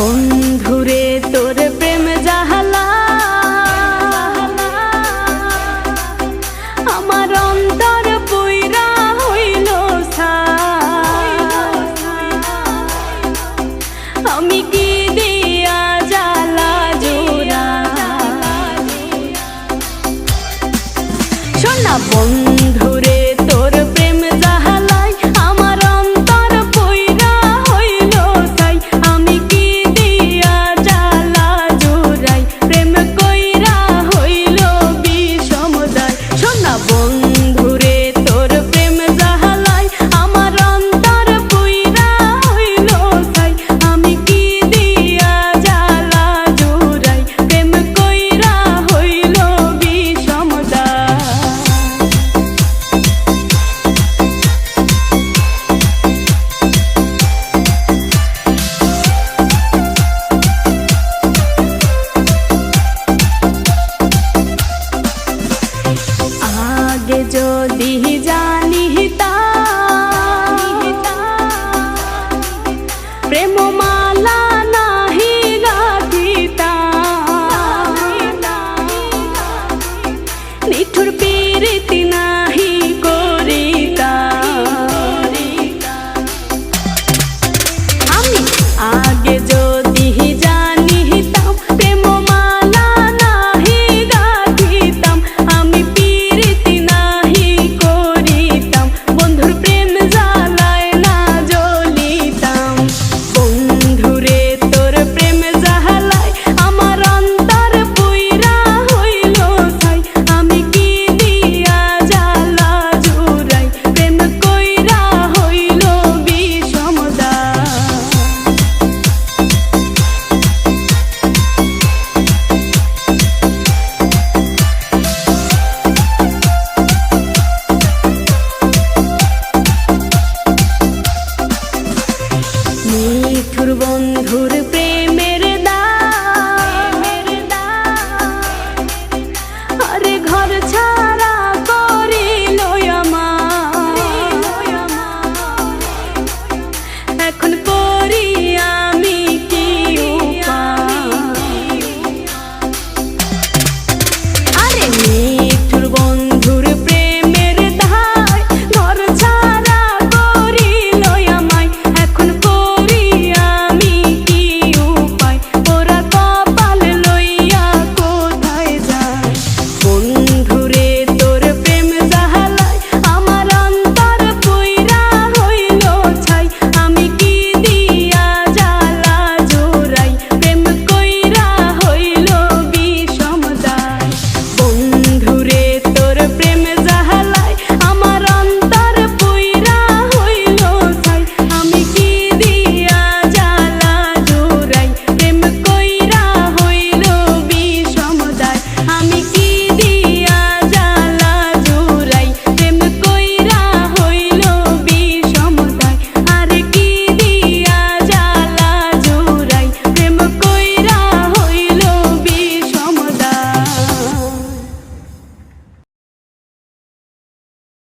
বন্ধুরে তোর প্রেম জাহালা আমার অন্তর পুইরা হইল আমি কি দিয়া জ্বালা জোড়া শোনা বন্ধুরে তোর প্রেম জাহালাই আমার অন্তর পুইরা হইল ছাই আমি কি দিয়া জ্বালা জোড়াই প্রেম কইরা হইল বিষমদায় শোনা বন্ধুরে তোর প্রেম জাহালাই আমার অন্তর পুইরা হইল ছাই আমি কি দিয়া জ্বালা জোড়াই প্রেম কইরা হইল বিষমদায় আগে যদি জানিতাম প্রেম মালা নাহি গাঁথিতাম নিঠুর প্রীতি নাহি করিতাম আমি আগে যদি জানিতাম প্রেম মালা নাহি গাঁথিতাম আমি প্রীতি নাহি করিতাম বন্ধুর প্রেম জ্বালায় না জ্বলিতাম বন্ধুরে তোর প্রেম জ্বালায় আমার অন্তর পুইরা হইল ছাই আমি কি দিয়া জ্বালা জোড়াই প্রেম কইরা হইল বিষমদায় নিঠুর বন্ধুর